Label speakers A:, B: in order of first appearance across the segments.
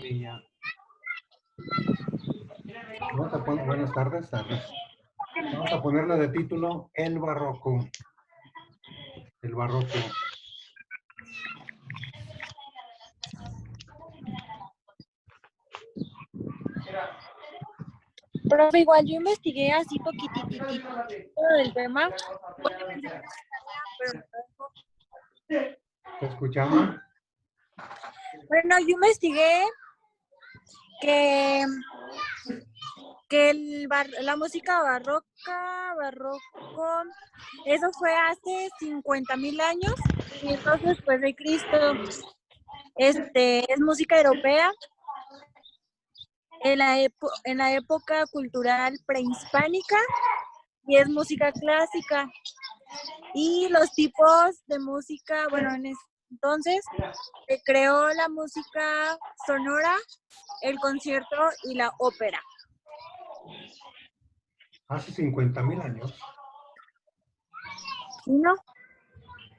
A: Niña. Buenas tardes, tardes. Vamos a ponerle de título El Barroco. El Barroco.
B: Profe, igual yo investigué así poquititito del tema.
A: ¿Te escuchamos?
B: Bueno, yo investigué que la música barroco, eso fue hace 50,000 años, 500 después de Cristo. Es música europea en la época cultural prehispánica y es música clásica. Y los tipos de música, bueno, entonces se creó la música sonora, el concierto y la ópera.
A: Hace 50,000 años.
B: ¿No?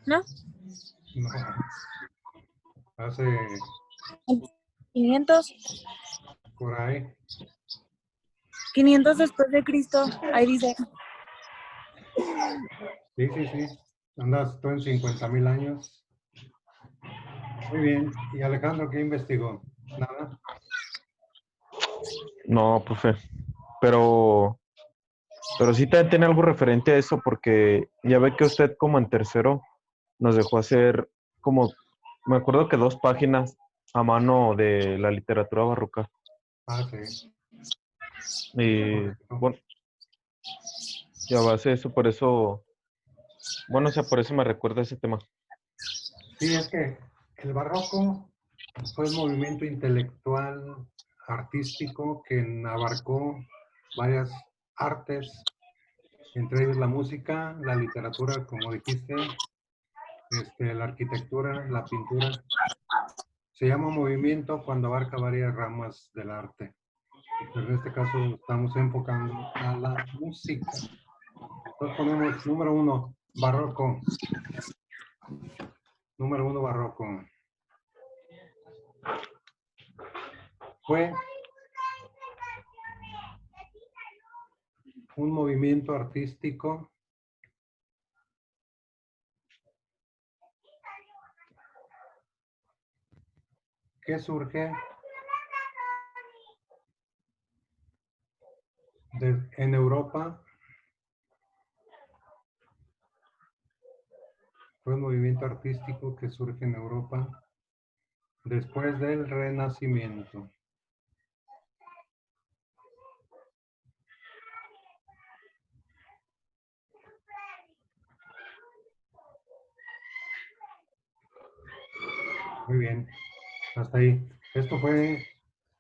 B: ¿No?
A: No. Hace
B: 500.
A: por ahí.
B: 500 después de Cristo, ahí dice.
A: Sí, sí, sí. Andas tú en 50,000 años. Muy bien. ¿Y Alejandro qué investigó? Nada.
C: No, profe. Pero sí también tiene algo referente a eso, porque ya ve que usted como en tercero nos dejó hacer como, me acuerdo que 2 páginas a mano de la literatura barroca.
A: Ah, sí.
C: Y bueno, y a base de eso, por eso, bueno, o sea, por eso me recuerda ese tema.
A: Sí, es que el barroco fue el movimiento intelectual, artístico, que abarcó varias artes, entre ellas la música, la literatura, como dijiste, la arquitectura, la pintura. Se llama movimiento cuando abarca varias ramas del arte. Pero en este caso estamos enfocando a la música. Entonces ponemos número 1, barroco. Número 1, barroco. Fue un movimiento artístico que surge en Europa. Fue un movimiento artístico que surge en Europa después del Renacimiento. Muy bien, hasta ahí. Esto fue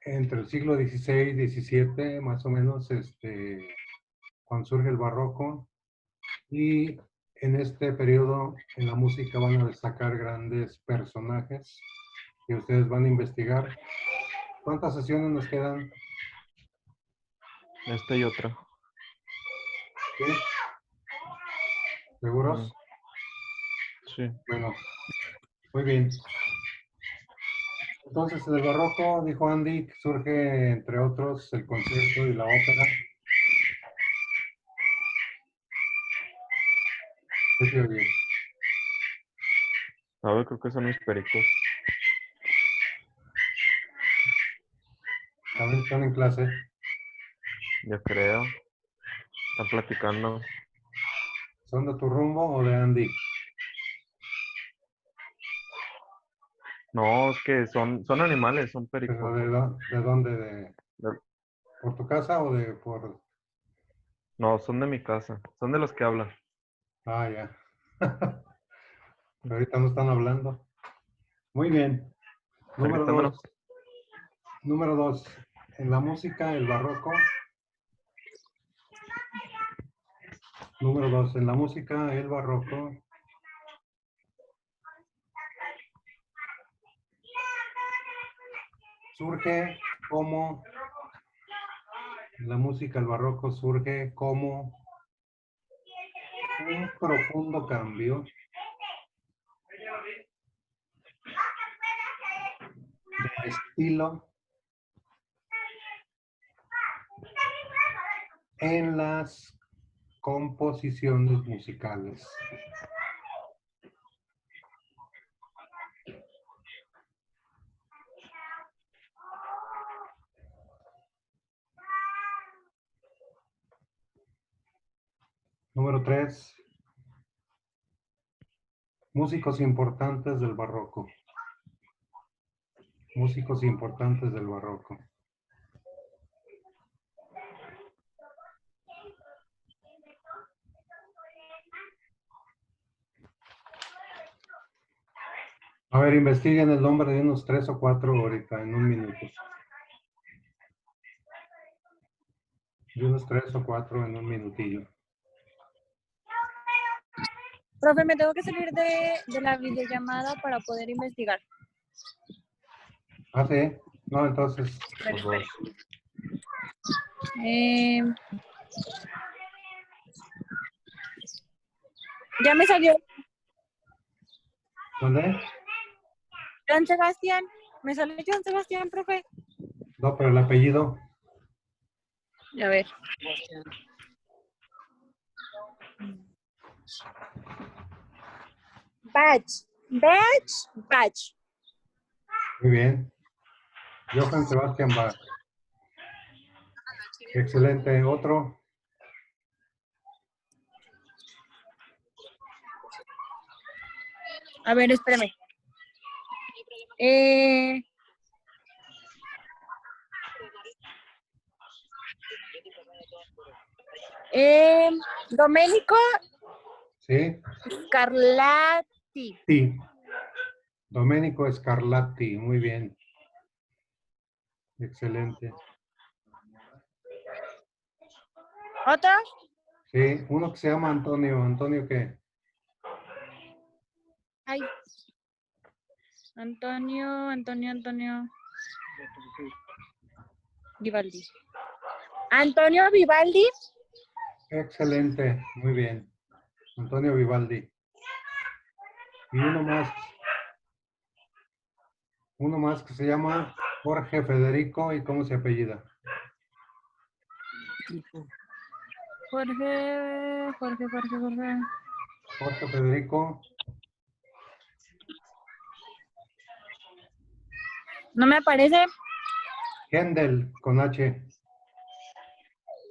A: entre el siglo XVI y XVII, más o menos, cuando surge el barroco. Y en este periodo, en la música van a destacar grandes personajes que ustedes van a investigar. ¿Cuántas sesiones nos quedan?
C: Esta y otra.
A: ¿Sí? ¿Seguros?
C: Sí.
A: Bueno, muy bien. Entonces, en el barroco, dijo Andy, que surge, entre otros, el concierto y la ópera. ¿Qué te oye?
C: A ver, creo que son mis pericos.
A: También están en clase.
C: Yo creo. Están platicando.
A: ¿Son de tu rumbo o de Andy?
C: No, es que son animales, son
A: ¿Pero
C: pericos.
A: de dónde? ¿Por tu casa o por...?
C: No, son de mi casa. Son de los que hablan.
A: Ah, ya. Pero ahorita no están hablando. Muy bien. Número
C: Ahorita menos.
A: 2. Número 2. En la música, el barroco. Número 2. En la música, el barroco. Surge como... La música, el barroco, surge como un profundo cambio de estilo en las composiciones musicales. Número 3. Músicos importantes del barroco. Músicos importantes del barroco. A ver, investiguen el nombre de unos 3 o 4 ahorita, en un minuto. De unos 3 o 4 en un minutillo.
B: Profe, me tengo que salir de la videollamada para poder investigar.
A: Ah, sí. No, entonces.
B: Espere, espere. Ya me salió
A: ¿Dónde?
B: Joan Sebastián. Me salió Joan Sebastián, profe.
A: No, pero el apellido.
B: A ver. Bach.
A: Muy bien. Johann Sebastian Bach. Excelente. Otro.
B: A ver, espérame. Domenico
A: Sí.
B: Scarlatti.
A: Sí. Domenico Scarlatti. Muy bien. Excelente.
B: ¿Otro?
A: Sí. Uno que se llama Antonio. ¿Antonio qué?
B: Ay. Antonio. Vivaldi. Antonio Vivaldi.
A: Excelente. Muy bien. Antonio Vivaldi. Y uno más. Uno más que se llama Jorge Federico. ¿Y cómo se apellida?
B: Jorge.
A: Jorge Federico.
B: No me aparece.
A: Händel con H.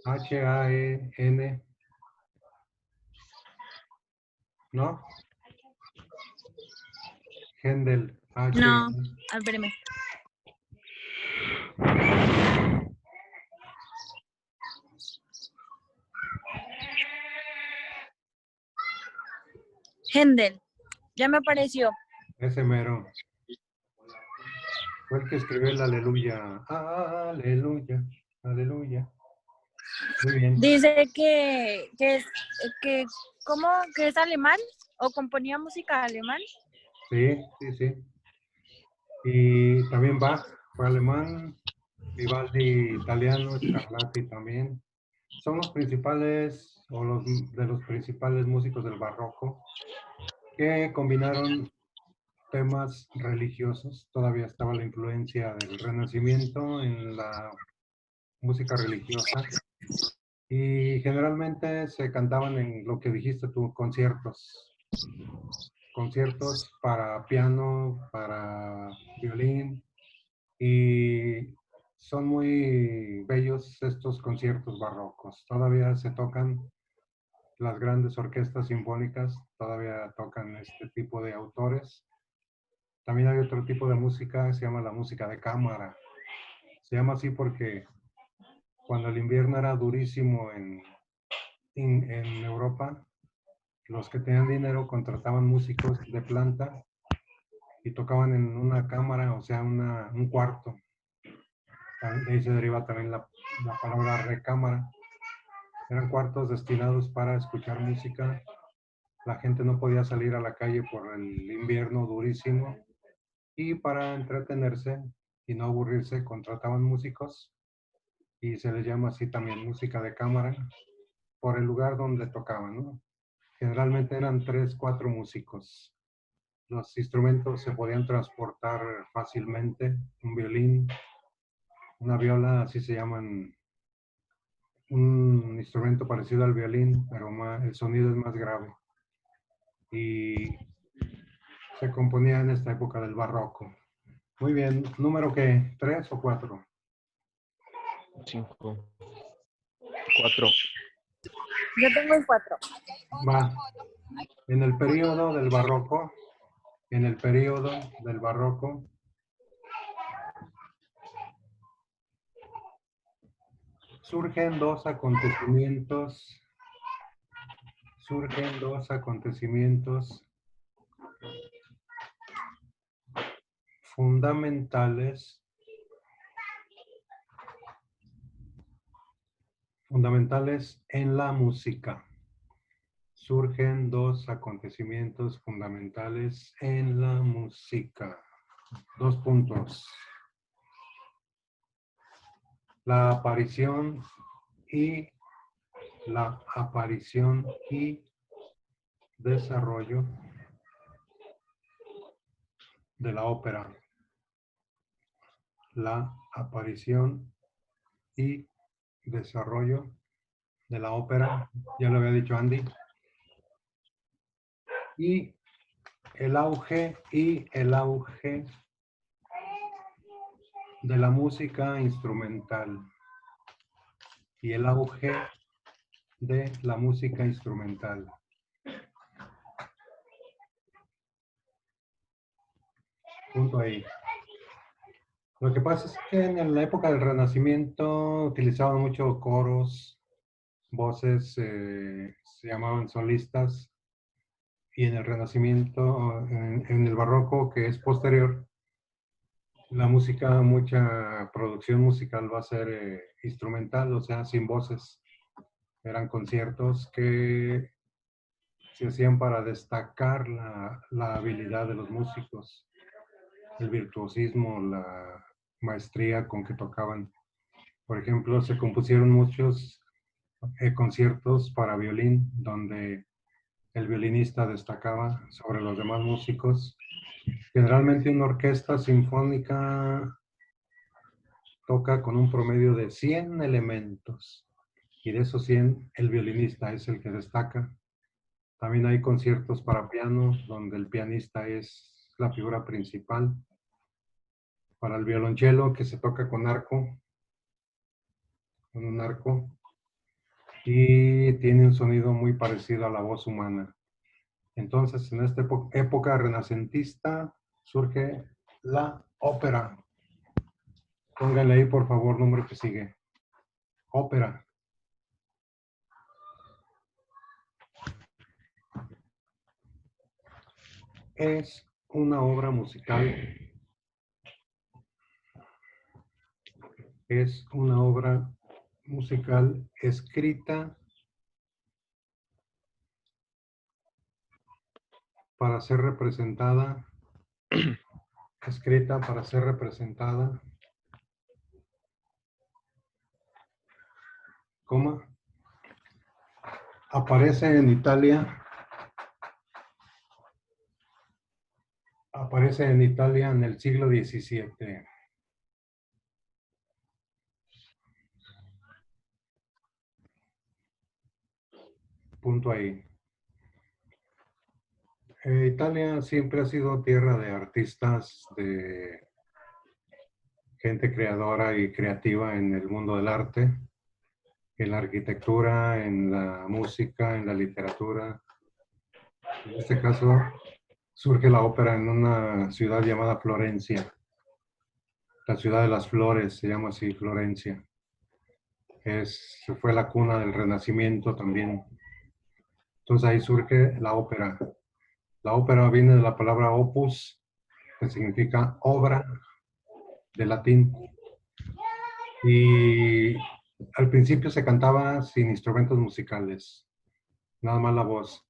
A: H-A-E-N. ¿No? Händel. H.
B: No, espérame. Händel. Ya me apareció.
A: Ese mero. Fue el que escribió el Aleluya. Aleluya. Aleluya. Muy bien.
B: Dice ¿cómo? ¿Que es alemán? ¿O componía música alemán?
A: Sí. Y también Bach fue alemán. Vivaldi italiano. Scarlatti también. Son los principales, o de los principales músicos del barroco, que combinaron temas religiosos. Todavía estaba la influencia del Renacimiento en la música religiosa. Y generalmente se cantaban en lo que dijiste tú, conciertos. Conciertos para piano, para violín. Y son muy bellos estos conciertos barrocos. Todavía se tocan. Las grandes orquestas sinfónicas todavía tocan este tipo de autores. También hay otro tipo de música, se llama la música de cámara. Se llama así porque cuando el invierno era durísimo en Europa, los que tenían dinero contrataban músicos de planta y tocaban en una cámara, o sea, un cuarto. De ahí se deriva también la palabra recámara. Eran cuartos destinados para escuchar música. La gente no podía salir a la calle por el invierno durísimo y para entretenerse y no aburrirse contrataban músicos y se les llama así también música de cámara por el lugar donde tocaban, ¿no? Generalmente eran 3, 4 músicos. Los instrumentos se podían transportar fácilmente, un violín, una viola, así se llaman un instrumento parecido al violín, pero el sonido es más grave. Y se componía en esta época del barroco. Muy bien, ¿número qué? ¿3 o 4?
C: 5. 4.
B: Yo tengo el 4.
A: Va. En el periodo del barroco, surgen dos acontecimientos fundamentales en la música. Surgen dos acontecimientos fundamentales en la música. 2 puntos. La aparición y desarrollo de la ópera. La aparición y desarrollo de la ópera, ya lo había dicho Andy. Y el auge de la música instrumental. Y el auge de la música instrumental. Punto ahí. Lo que pasa es que en la época del Renacimiento utilizaban mucho coros, voces, se llamaban solistas, y en el Renacimiento, en el Barroco, que es posterior, la música, mucha producción musical va a ser instrumental, o sea, sin voces. Eran conciertos que se hacían para destacar la habilidad de los músicos, el virtuosismo, la maestría con que tocaban. Por ejemplo, se compusieron muchos conciertos para violín, donde el violinista destacaba sobre los demás músicos. Generalmente una orquesta sinfónica toca con un promedio de 100 elementos, y de esos 100 el violinista es el que destaca. También hay conciertos para piano, donde el pianista es la figura principal. Para el violonchelo, que se toca con un arco, y tiene un sonido muy parecido a la voz humana. Entonces, en esta época renacentista surge la ópera. Póngale ahí, por favor, número que sigue. Ópera. Es una obra musical. Es una obra musical escrita para ser representada, coma, aparece en Italia en el siglo XVII. Punto ahí. Italia siempre ha sido tierra de artistas, de gente creadora y creativa en el mundo del arte, en la arquitectura, en la música, en la literatura. En este caso, surge la ópera en una ciudad llamada Florencia. La ciudad de las flores se llama así, Florencia. Fue la cuna del Renacimiento también. Entonces ahí surge la ópera. La ópera viene de la palabra opus, que significa obra, de latín. Y al principio se cantaba sin instrumentos musicales, nada más la voz.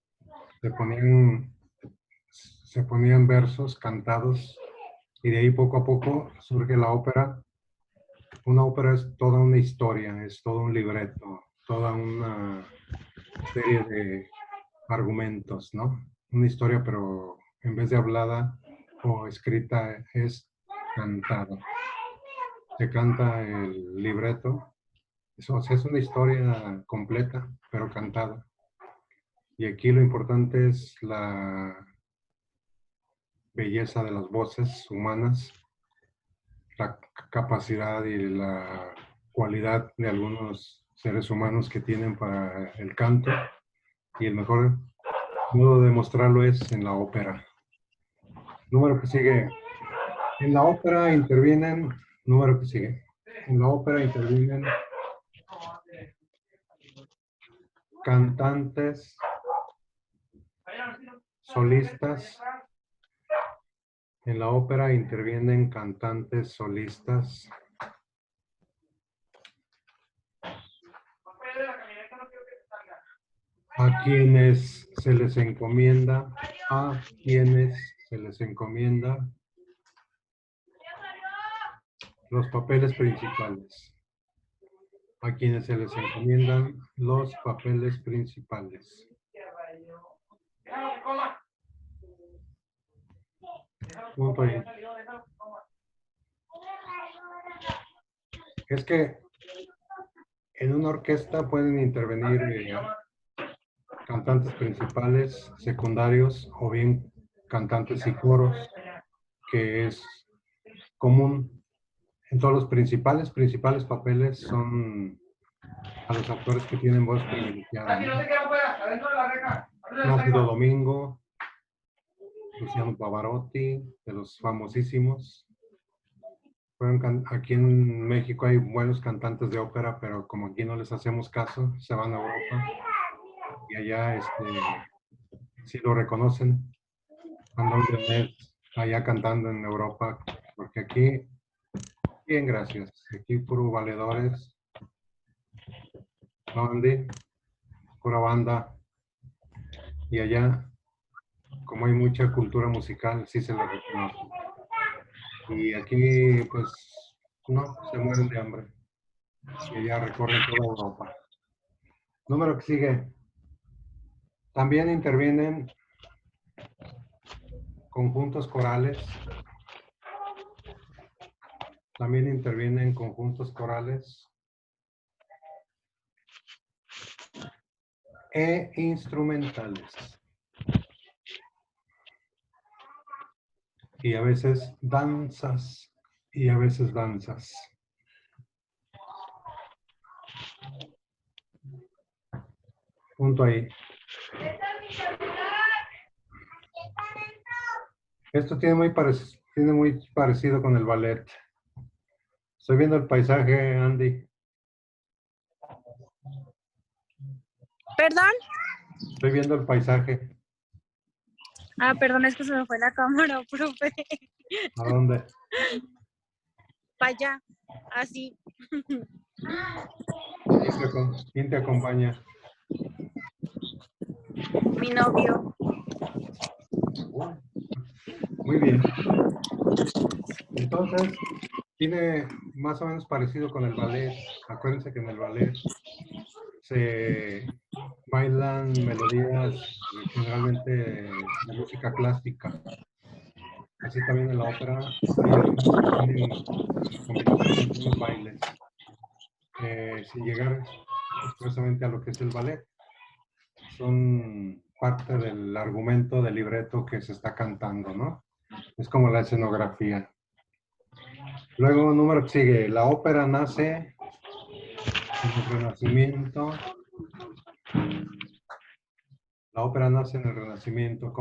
A: Se ponían versos cantados, y de ahí poco a poco surge la ópera. Una ópera es toda una historia, es todo un libreto, toda una serie de argumentos, ¿no? Una historia, pero en vez de hablada o escrita, es cantada. Se canta el libreto Eso, o sea, es una historia completa, pero cantada. Y aquí lo importante es la belleza de las voces humanas, la capacidad y la cualidad de algunos seres humanos que tienen para el canto. Y el mejor modo de mostrarlo es en la ópera. Número que sigue. En la ópera intervienen, número que sigue. En la ópera intervienen cantantes, solistas. En la ópera intervienen cantantes, solistas. A quienes se les encomienda, los papeles principales. A quienes se les encomiendan los papeles principales. Punto ahí. Es que en una orquesta pueden intervenir cantantes principales, secundarios o bien cantantes y coros, que es común. En todos los principales papeles son a los actores que tienen voz privilegiada, ¿no? Plácido Domingo, Luciano Pavarotti, de los famosísimos. Aquí en México hay buenos cantantes de ópera, pero como aquí no les hacemos caso, se van a Europa y allá sí lo reconocen. Andan de mes allá cantando en Europa, porque aquí, bien, gracias. Aquí puro valedores, ¿no, Andy? Pura banda. Y allá, como hay mucha cultura musical, sí se lo reconoce. Y aquí, pues, no, se mueren de hambre. Y allá recorren toda Europa. Número que sigue. También intervienen conjuntos corales. También intervienen conjuntos corales e instrumentales. Y a veces danzas. Y a veces danzas. Punto ahí. Esto tiene muy parecido con el ballet. Estoy viendo el paisaje, Andy.
B: ¿Perdón?
A: Estoy viendo el paisaje.
B: Ah, perdón, es que se me fue la cámara, profe.
A: ¿A dónde?
B: Para allá, así.
A: ¿Quién te acompaña?
B: Mi novio.
A: Muy bien. Entonces, tiene más o menos parecido con el ballet. Acuérdense que en el ballet se bailan melodías generalmente de música clásica. Así también en la ópera hay algunas que tienen combinación de algunos bailes, sin llegar expresamente a lo que es el ballet. Son parte del argumento del libreto que se está cantando, ¿no? Es como la escenografía. Luego, número que sigue, la ópera nace en el Renacimiento. La ópera nace en el Renacimiento,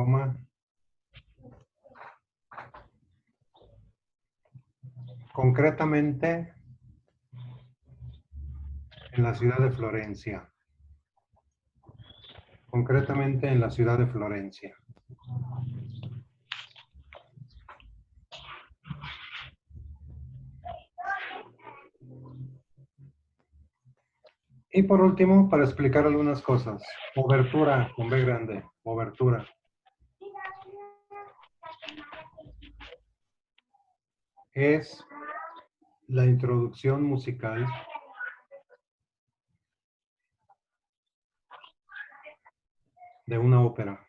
A: concretamente en la ciudad de Florencia. Concretamente en la ciudad de Florencia. Y por último, para explicar algunas cosas, obertura, con B grande, obertura. Es la introducción musical de una ópera.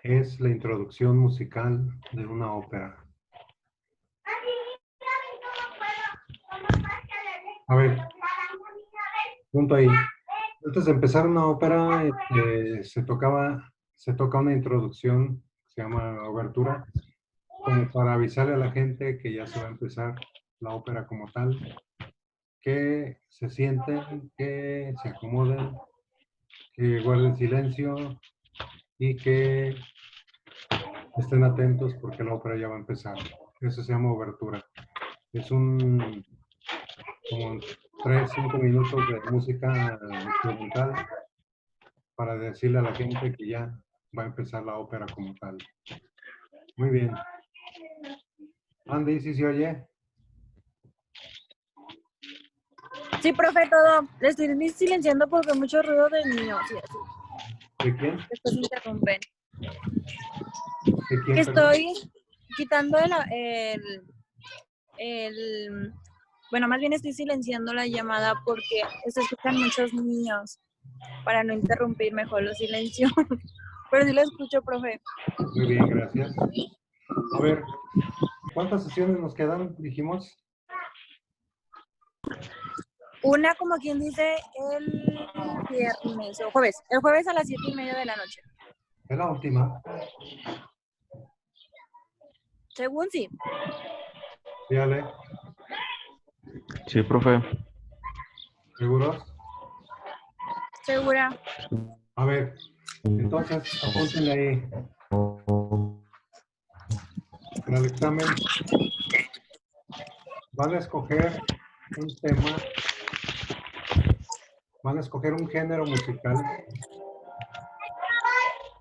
A: Es la introducción musical de una ópera. A ver, punto ahí. Antes de empezar una ópera, se toca una introducción, se llama obertura, como para avisarle a la gente que ya se va a empezar la ópera como tal, que se sienten, que se acomoden, que guarden silencio y que estén atentos porque la ópera ya va a empezar. Eso se llama obertura. Es un como 3, 5 minutos de música instrumental para decirle a la gente que ya va a empezar la ópera como tal. Muy bien. Andy, ¿sí se oye?
B: Sí, profe, todo. Le estoy silenciando porque hay mucho ruido de niños y así.
A: ¿De quién?
B: Después interrumpen.
A: ¿De quién,
B: Que
A: perdón?
B: estoy quitando bueno, más bien estoy silenciando la llamada porque se escuchan muchos niños para no interrumpir, mejor lo silencio. Pero sí lo escucho, profe.
A: Muy bien, gracias. A ver, ¿cuántas sesiones nos quedan? Dijimos.
B: Una, como quien dice, el viernes o jueves. El jueves a las 7:30 de la noche.
A: Es la última.
B: Según sí.
A: Sí, Ale.
C: Sí, profe.
A: ¿Seguros?
B: Segura.
A: A ver, entonces apúntenle ahí. Para el examen van a escoger un tema, van a escoger un género musical,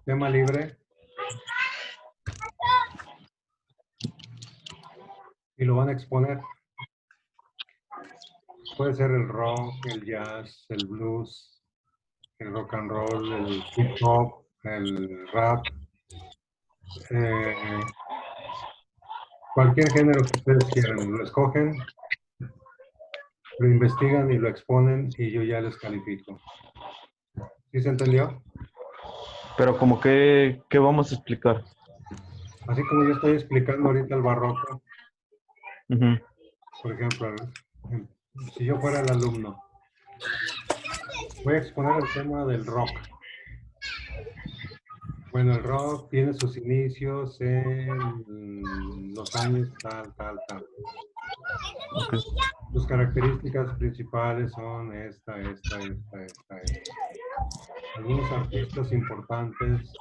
A: tema libre, y lo van a exponer. Puede ser el rock, el jazz, el blues, el rock and roll, el hip hop, el rap, cualquier género que ustedes quieran. Lo escogen, lo investigan y lo exponen y yo ya les califico. ¿Sí se entendió?
C: Pero como que, ¿qué vamos a explicar?
A: Así como yo estoy explicando ahorita el barroco,
C: Ujú.
A: por ejemplo, si yo fuera el alumno, voy a exponer el tema del rock. Bueno, el rock tiene sus inicios en los años tal, tal, tal.
C: Ok.
A: Sus características principales son esta. Algunos artistas importantes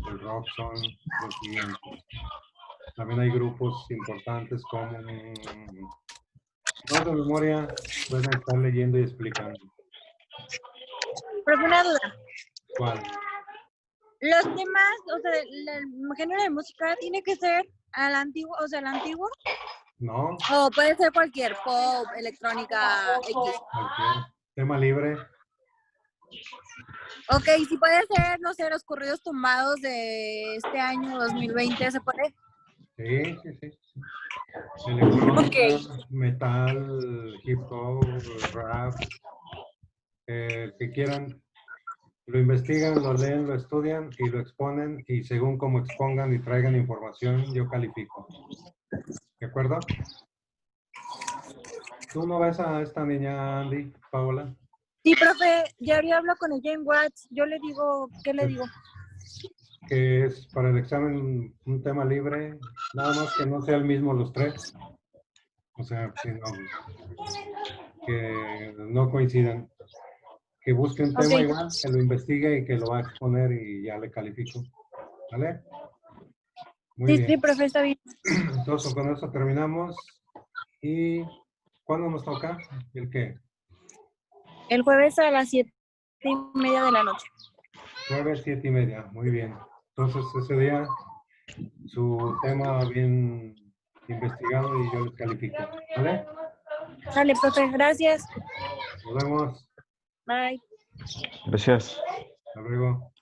A: del rock son los siguientes. También hay grupos importantes como, no de memoria, pueden estar leyendo y explicando.
B: Pero una duda.
A: ¿Cuál?
B: Los temas, o sea, el género de música tiene que ser al antiguo, o sea, el antiguo,
A: No,
B: o puede ser cualquier pop, electrónica, X.
A: cualquier tema libre.
B: Ok, si puede ser, no sé, los corridos tumbados de este año 2020, ¿se puede?
A: Sí. Electrónica,
B: Ok.
A: metal, hip hop, rap, que quieran, lo investigan, lo leen, lo estudian y lo exponen y según como expongan y traigan información, yo califico. ¿De acuerdo? ¿Tú no ves a esta niña, Andy, Paola?
B: Sí, profe, ya había hablado con ella en WhatsApp. Yo le digo, ¿qué le digo?
A: Que es para el examen un tema libre, nada más que no sea el mismo los tres. O sea, sino que no coincidan. Que busque un tema
B: Ok.
A: igual, que lo investigue y que lo va a exponer y ya le califico. ¿Vale? Muy
B: Sí,
A: bien.
B: sí, profe, está bien.
A: Entonces, con eso terminamos. ¿Y cuándo nos toca? ¿El qué?
B: El jueves a las 7:30 de la noche.
A: Jueves, 7:30. Muy bien. Entonces, ese día, su tema bien investigado y yo les califico. ¿Vale?
B: Sale, profe, gracias.
A: Nos vemos.
B: Bye.
C: Gracias.
A: Hasta luego.